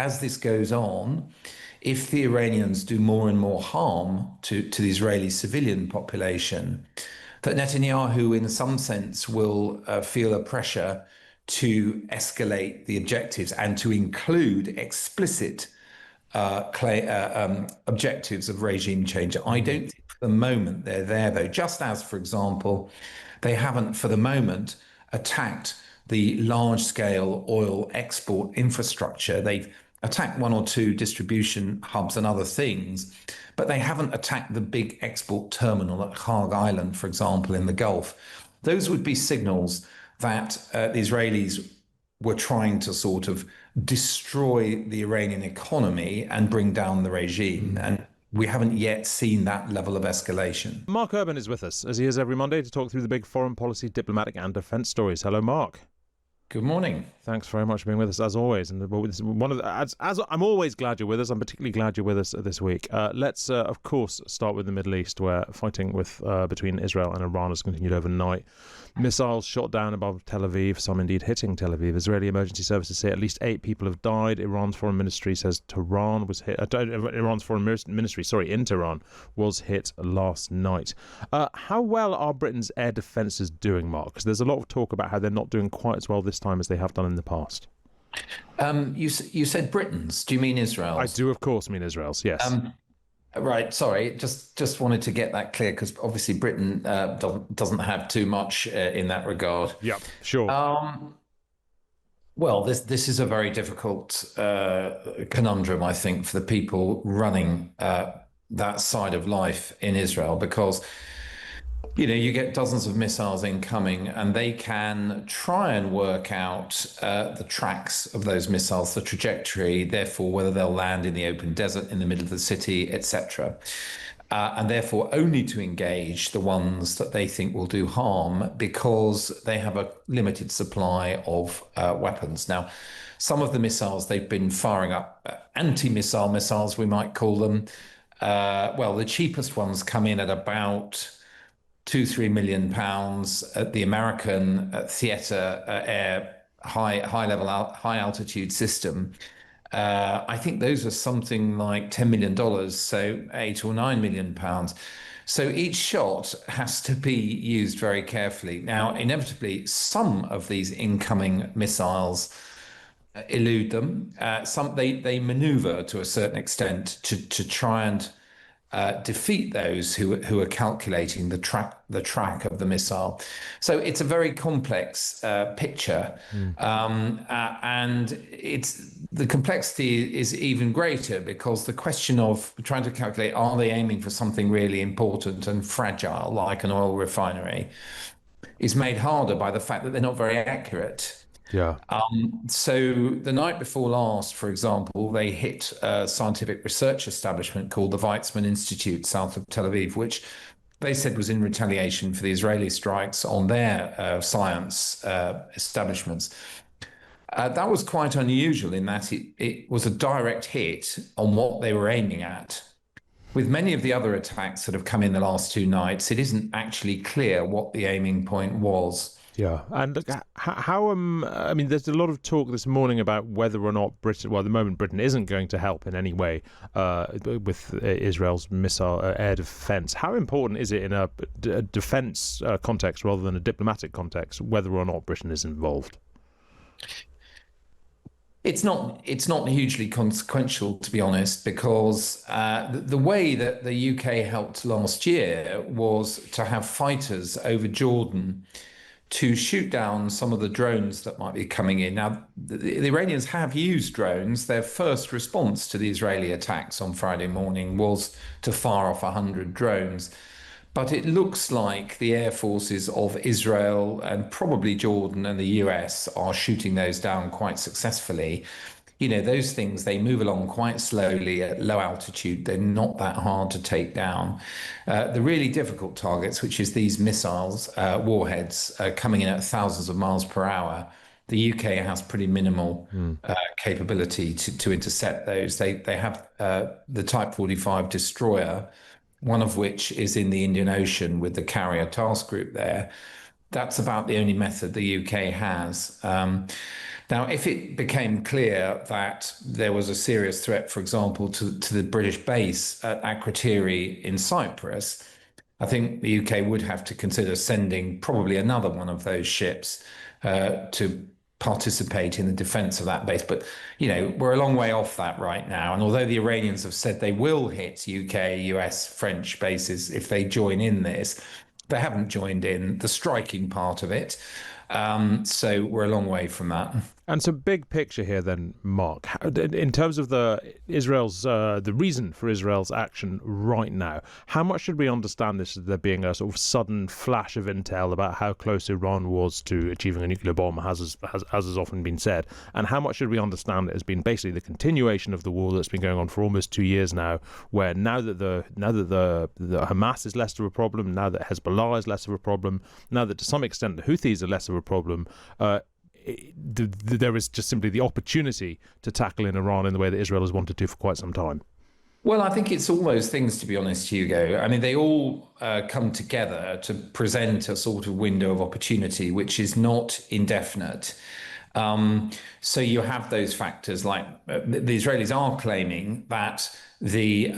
as this goes on, if the Iranians do more and more harm to the Israeli civilian population, that Netanyahu, in some sense, will feel a pressure to escalate the objectives and to include explicit objectives of regime change. I don't think for the moment they're there, though, just as, for example, they haven't for the moment attacked the large scale oil export infrastructure. They've attacked one or two distribution hubs and other things, but they haven't attacked the big export terminal at Kharg Island, for example, in the Gulf. Those would be signals that the Israelis were trying to sort of destroy the Iranian economy and bring down the regime. And we haven't yet seen that level of escalation. Mark Urban is with us, as he is every Monday, to talk through the big foreign policy, diplomatic and defence stories. Hello, Mark. Good morning. Thanks very much for being with us, as always. And as I'm always glad you're with us. I'm particularly glad you're with us this week. Let's, of course, start with the Middle East, where fighting between Israel and Iran has continued overnight. Missiles shot down above Tel Aviv, some indeed hitting Tel Aviv. Israeli emergency services say at least 8 people have died. Iran's foreign ministry says Tehran was hit. Iran's foreign ministry, in Tehran, was hit last night. How well are Britain's air defences doing, Mark? Because there's a lot of talk about how they're not doing quite as well this time as they have done in the past. You said Britain's. Do you mean Israel's? I do, of course, mean Israel's. Yes. Right. Sorry. Just wanted to get that clear because obviously Britain doesn't have too much in that regard. Yeah. Sure. Well, this is a very difficult conundrum, I think, for the people running that side of life in Israel, because you get dozens of missiles incoming and they can try and work out the tracks of those missiles, the trajectory, therefore whether they'll land in the open desert, in the middle of the city, etc. And therefore only to engage the ones that they think will do harm because they have a limited supply of weapons. Now, some of the missiles they've been firing up, anti-missile missiles, we might call them. Well, the cheapest ones come in at about £2-3 million at the American theater air high altitude system. I think those are something like $10 million, so £8 or £9 million. So each shot has to be used very carefully. Now, inevitably, some of these incoming missiles elude them. Some they maneuver to a certain extent to try and defeat those who are calculating the track of the missile. So it's a very complex picture, and the complexity is even greater because the question of trying to calculate, are they aiming for something really important and fragile like an oil refinery, is made harder by the fact that they're not very accurate. Yeah. So the night before last, for example, they hit a scientific research establishment called the Weizmann Institute south of Tel Aviv, which they said was in retaliation for the Israeli strikes on their science establishments. That was quite unusual in that it was a direct hit on what they were aiming at. With many of the other attacks that have come in the last 2 nights, it isn't actually clear what the aiming point was. Yeah, and how I mean, there's a lot of talk this morning about whether or not Britain, well, at the moment Britain isn't going to help in any way with Israel's missile air defence. How important is it in a defence context rather than a diplomatic context whether or not Britain is involved? It's not hugely consequential, to be honest, because the way that the UK helped last year was to have fighters over Jordan to shoot down some of the drones that might be coming in. Now, the Iranians have used drones. Their first response to the Israeli attacks on Friday morning was to fire off 100 drones. But it looks like the air forces of Israel and probably Jordan and the US are shooting those down quite successfully. Those things, they move along quite slowly at low altitude. They're not that hard to take down. The really difficult targets, which is these missiles, warheads, coming in at thousands of miles per hour, the UK has pretty minimal capability to intercept those. They have the Type 45 destroyer, one of which is in the Indian Ocean with the carrier task group there. That's about the only method the UK has. Now, if it became clear that there was a serious threat, for example, to the British base at Akrotiri in Cyprus, I think the UK would have to consider sending probably another one of those ships to participate in the defense of that base. But, we're a long way off that right now. And although the Iranians have said they will hit UK, US, French bases if they join in this, they haven't joined in the striking part of it. So we're a long way from that. And so, big picture here, then, Mark. In terms of the reason for Israel's action right now, how much should we understand this as there being a sort of sudden flash of intel about how close Iran was to achieving a nuclear bomb, as has often been said, and how much should we understand it as being basically the continuation of the war that's been going on for almost 2 years now, where now that the Hamas is less of a problem, now that Hezbollah is less of a problem, now that to some extent the Houthis are less of a problem. There is just simply the opportunity to tackle in Iran in the way that Israel has wanted to for quite some time. Well, I think it's all those things, to be honest, Hugo. I mean, they all come together to present a sort of window of opportunity, which is not indefinite. So you have those factors like the Israelis are claiming that the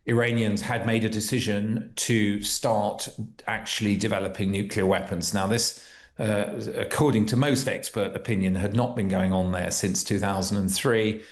Iranians had made a decision to start actually developing nuclear weapons. Now, this according to most expert opinion, had not been going on there since 2003.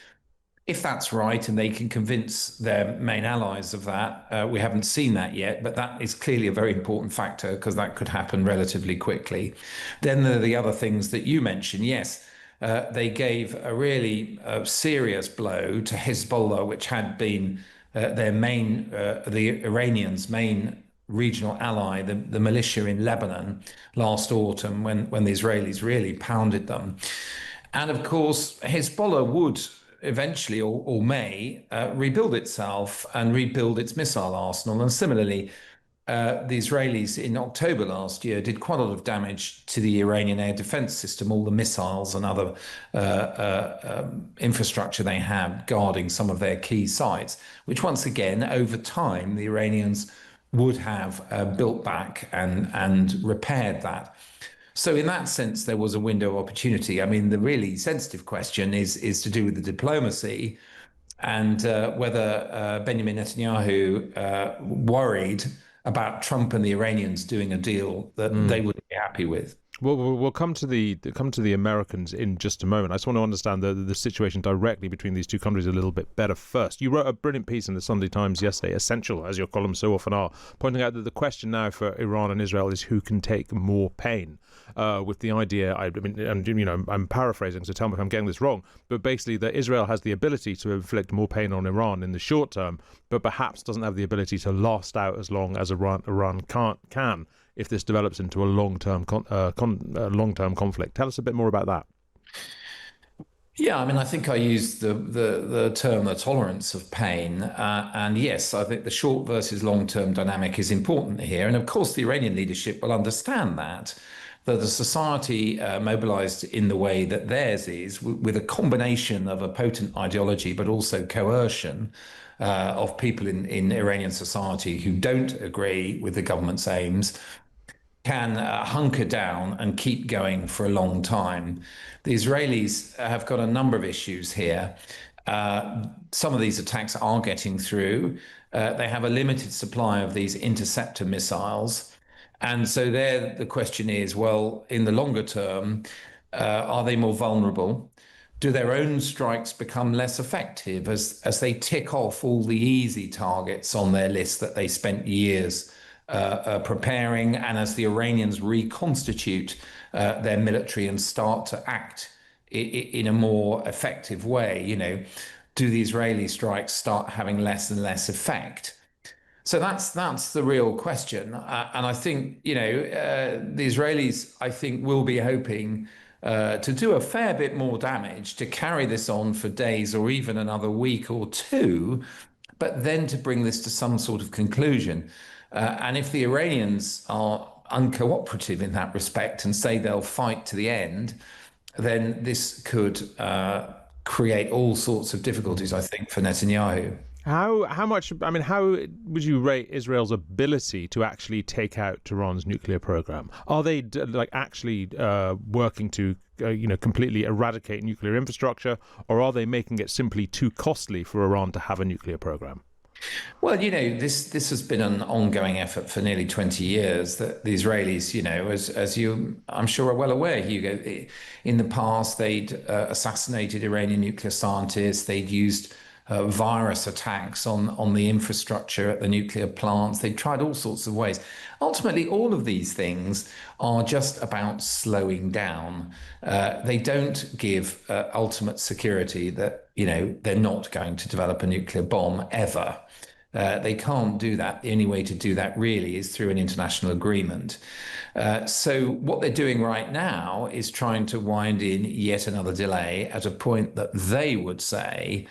If that's right, and they can convince their main allies of that, we haven't seen that yet, but that is clearly a very important factor because that could happen relatively quickly. Then there are the other things that you mentioned. Yes, they gave a really serious blow to Hezbollah, which had been the Iranians' main regional ally, the militia in Lebanon last autumn when the Israelis really pounded them. And of course, Hezbollah would eventually or may rebuild itself and rebuild its missile arsenal. And similarly, the Israelis in October last year did quite a lot of damage to the Iranian air defense system, all the missiles and other infrastructure they had guarding some of their key sites, which once again, over time, the Iranians would have built back and repaired that. So in that sense, there was a window of opportunity. I mean, the really sensitive question is to do with the diplomacy and whether Benjamin Netanyahu worried about Trump and the Iranians doing a deal that they wouldn't be happy with. Well, we'll come to the Americans in just a moment. I just want to understand the situation directly between these two countries a little bit better first. You wrote a brilliant piece in the Sunday Times yesterday, essential, as your columns so often are, pointing out that the question now for Iran and Israel is who can take more pain. With the idea, I'm paraphrasing, so tell me if I'm getting this wrong, but basically that Israel has the ability to inflict more pain on Iran in the short term, but perhaps doesn't have the ability to last out as long as Iran can if this develops into a long-term conflict. Tell us a bit more about that. Yeah, I mean, I think I used the term the tolerance of pain. And yes, I think the short versus long-term dynamic is important here. And of course, the Iranian leadership will understand that a society mobilized in the way that theirs is, with a combination of a potent ideology, but also coercion of people in Iranian society who don't agree with the government's aims, can hunker down and keep going for a long time. The Israelis have got a number of issues here. Some of these attacks are getting through. They have a limited supply of these interceptor missiles. And so there, the question is, well, in the longer term, are they more vulnerable? Do their own strikes become less effective as they tick off all the easy targets on their list that they spent years preparing, and as the Iranians reconstitute their military and start to act in a more effective way, do the Israeli strikes start having less and less effect? So that's the real question. And I think, the Israelis, I think, will be hoping to do a fair bit more damage, to carry this on for days or even another week or two, but then to bring this to some sort of conclusion. And if the Iranians are uncooperative in that respect and say they'll fight to the end, then this could create all sorts of difficulties, I think, for Netanyahu. How much? I mean, how would you rate Israel's ability to actually take out Iran's nuclear program? Are they actually working to completely eradicate nuclear infrastructure, or are they making it simply too costly for Iran to have a nuclear program? Well, this has been an ongoing effort for nearly 20 years that the Israelis, as you I'm sure are well aware, Hugo, in the past they'd assassinated Iranian nuclear scientists, they'd used virus attacks on the infrastructure at the nuclear plants. They tried all sorts of ways. Ultimately, all of these things are just about slowing down. They don't give ultimate security that they're not going to develop a nuclear bomb ever. They can't do that. The only way to do that really is through an international agreement. So what they're doing right now is trying to wind in yet another delay at a point that they would say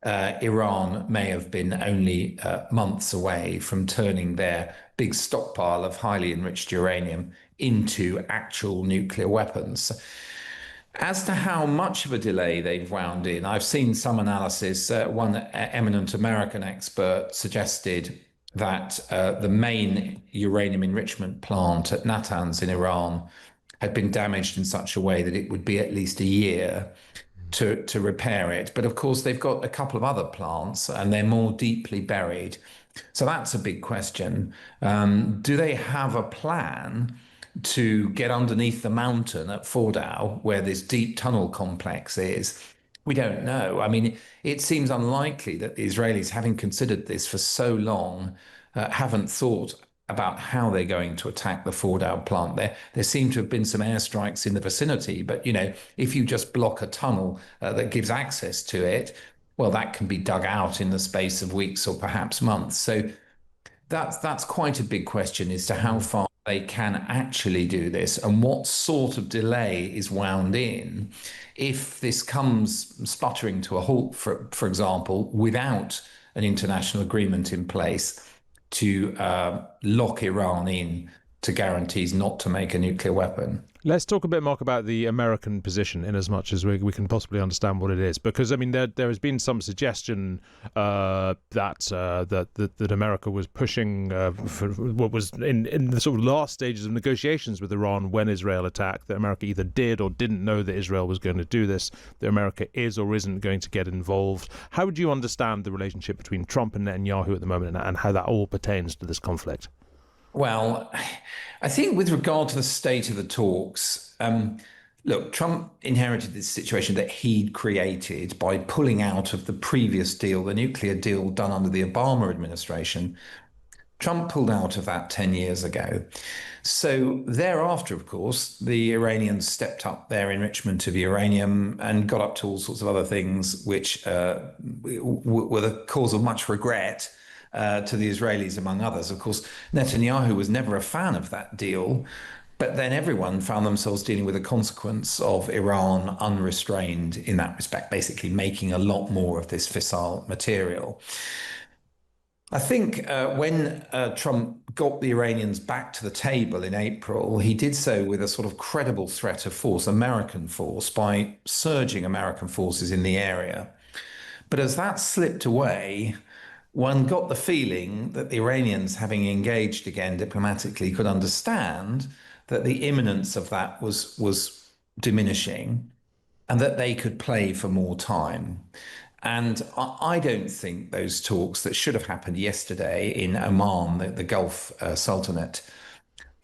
Iran may have been only months away from turning their big stockpile of highly enriched uranium into actual nuclear weapons. As to how much of a delay they've wound in, I've seen some analysis. One eminent American expert suggested that the main uranium enrichment plant at Natanz in Iran had been damaged in such a way that it would be at least a year to repair it. But of course, they've got a couple of other plants and they're more deeply buried. So that's a big question. Do they have a plan to get underneath the mountain at Fordow, where this deep tunnel complex is? We don't know. I mean, it seems unlikely that the Israelis, having considered this for so long, haven't thought about how they're going to attack the Fordow plant. There seem to have been some airstrikes in the vicinity, but if you just block a tunnel that gives access to it, well, that can be dug out in the space of weeks or perhaps months. So that's quite a big question as to how far they can actually do this and what sort of delay is wound in if this comes sputtering to a halt, for example, without an international agreement in place to lock Iran in to guarantees not to make a nuclear weapon. Let's talk a bit, Mark, about the American position in as much as we can possibly understand what it is. Because, I mean, there has been some suggestion that America was pushing for what was in the sort of last stages of negotiations with Iran when Israel attacked, that America either did or didn't know that Israel was going to do this, that America is or isn't going to get involved. How would you understand the relationship between Trump and Netanyahu at the moment and how that all pertains to this conflict? Well, I think with regard to the state of the talks, look, Trump inherited this situation that he'd created by pulling out of the previous deal, the nuclear deal done under the Obama administration. Trump pulled out of that 10 years ago. So thereafter, of course, the Iranians stepped up their enrichment of uranium and got up to all sorts of other things, which were the cause of much regret to the Israelis, among others. Of course, Netanyahu was never a fan of that deal, but then everyone found themselves dealing with the consequence of Iran unrestrained in that respect, basically making a lot more of this fissile material. I think when Trump got the Iranians back to the table in April, he did so with a sort of credible threat of force, American force, by surging American forces in the area. But as that slipped away, one got the feeling that the Iranians, having engaged again diplomatically, could understand that the imminence of that was diminishing and that they could play for more time. And I don't think those talks that should have happened yesterday in Oman, the Gulf Sultanate,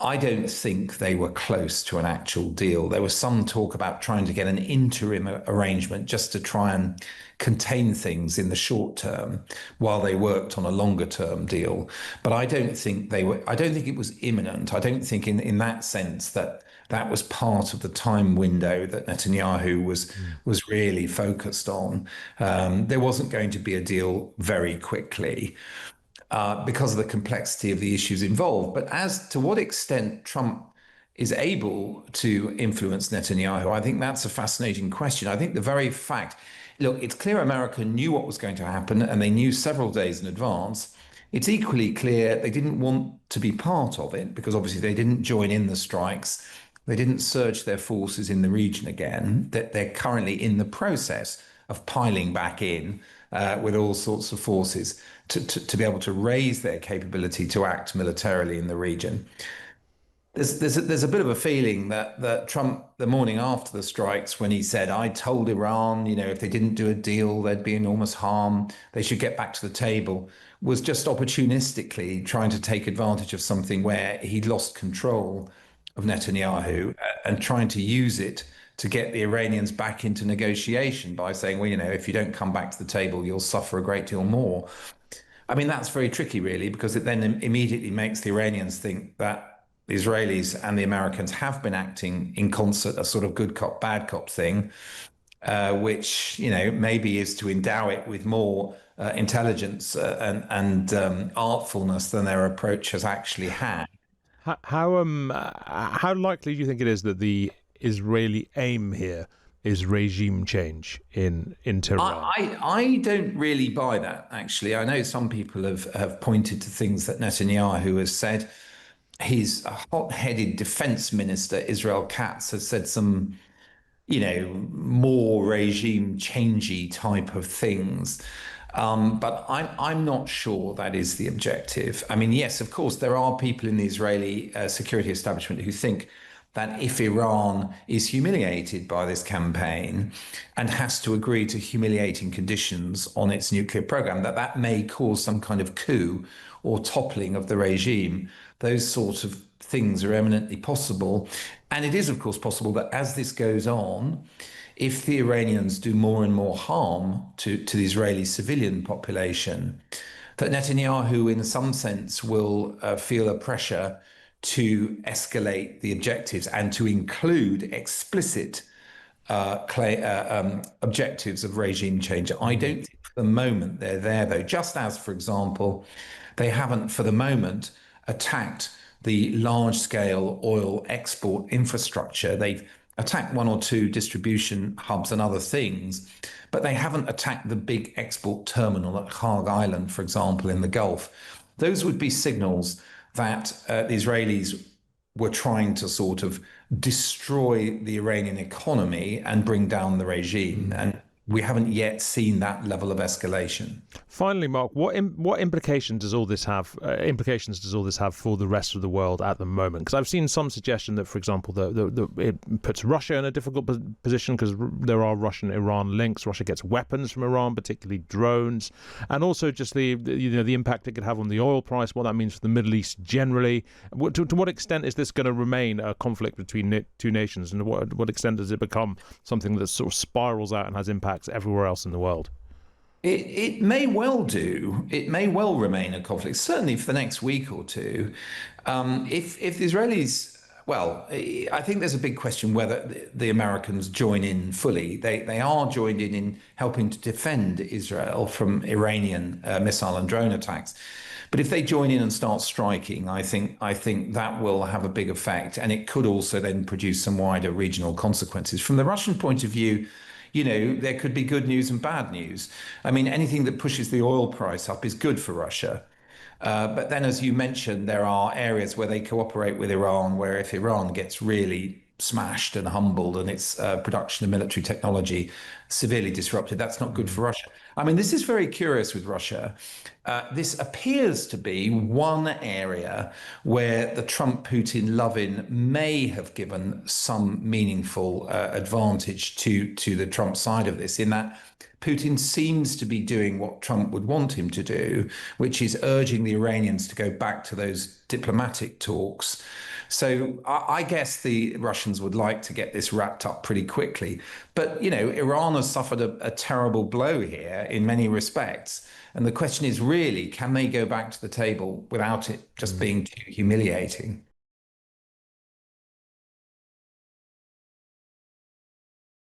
I don't think they were close to an actual deal. There was some talk about trying to get an interim arrangement just to try and contain things in the short term while they worked on a longer term deal. But I don't think it was imminent. I don't think in that sense that was part of the time window that Netanyahu was really focused on. There wasn't going to be a deal very quickly. Because of the complexity of the issues involved. But as to what extent Trump is able to influence Netanyahu, I think that's a fascinating question. I think the very fact, look, it's clear America knew what was going to happen and they knew several days in advance. It's equally clear they didn't want to be part of it because obviously they didn't join in the strikes. They didn't surge their forces in the region again, that they're currently in the process of piling back in with all sorts of forces to be able to raise their capability to act militarily in the region. there's a bit of a feeling that Trump, the morning after the strikes, when he said, "I told Iran, if they didn't do a deal, there'd be enormous harm. They should get back to the table," was just opportunistically trying to take advantage of something where he'd lost control of Netanyahu and trying to use it to get the Iranians back into negotiation by saying, well, if you don't come back to the table, you'll suffer a great deal more. I mean, that's very tricky, really, because it then immediately makes the Iranians think that the Israelis and the Americans have been acting in concert, a sort of good cop, bad cop thing, which, maybe is to endow it with more intelligence and artfulness than their approach has actually had. How likely do you think it is that the Israeli aim here is regime change in Tehran? I don't really buy that, actually. I know some people have pointed to things that Netanyahu has said. His hot-headed defense minister, Israel Katz, has said some, more regime changey type of things. But I'm not sure that is the objective. I mean, yes, of course, there are people in the Israeli security establishment who think that if Iran is humiliated by this campaign and has to agree to humiliating conditions on its nuclear program, that may cause some kind of coup or toppling of the regime. Those sorts of things are eminently possible. And it is, of course, possible that as this goes on, if the Iranians do more and more harm to the Israeli civilian population, that Netanyahu, in some sense, will feel a pressure to escalate the objectives and to include explicit objectives of regime change. I don't think for the moment they're there, though. Just as, for example, they haven't for the moment attacked the large-scale oil export infrastructure. They've attacked one or two distribution hubs and other things, but they haven't attacked the big export terminal at Kharg Island, for example, in the Gulf. Those would be signals that the Israelis were trying to sort of destroy the Iranian economy and bring down the regime. And we haven't yet seen that level of escalation. Finally, Mark, what implications does all this have? Implications does all this have for the rest of the world at the moment? Because I've seen some suggestion that, for example, it puts Russia in a difficult position because there are Russian-Iran links. Russia gets weapons from Iran, particularly drones, and also just the impact it could have on the oil price. What that means for the Middle East generally. To what extent is this going to remain a conflict between two nations, and to what extent does it become something that sort of spirals out and has impacts everywhere else in the world? It may well do. It may well remain a conflict, certainly for the next week or two. If the Israelis, well, I think there's a big question whether the Americans join in fully. They are joined in helping to defend Israel from Iranian missile and drone attacks. But if they join in and start striking, I think that will have a big effect, and it could also then produce some wider regional consequences. From the Russian point of view, there could be good news and bad news. I mean, anything that pushes the oil price up is good for Russia. But then, as you mentioned, there are areas where they cooperate with Iran, where if Iran gets really smashed and humbled and its production of military technology severely disrupted, that's not good for Russia. I mean, this is very curious with Russia. This appears to be one area where the Trump-Putin love-in may have given some meaningful advantage to the Trump side of this, in that Putin seems to be doing what Trump would want him to do, which is urging the Iranians to go back to those diplomatic talks. So I guess the Russians would like to get this wrapped up pretty quickly. But, Iran has suffered a terrible blow here in many respects. And the question is really, can they go back to the table without it just being too humiliating?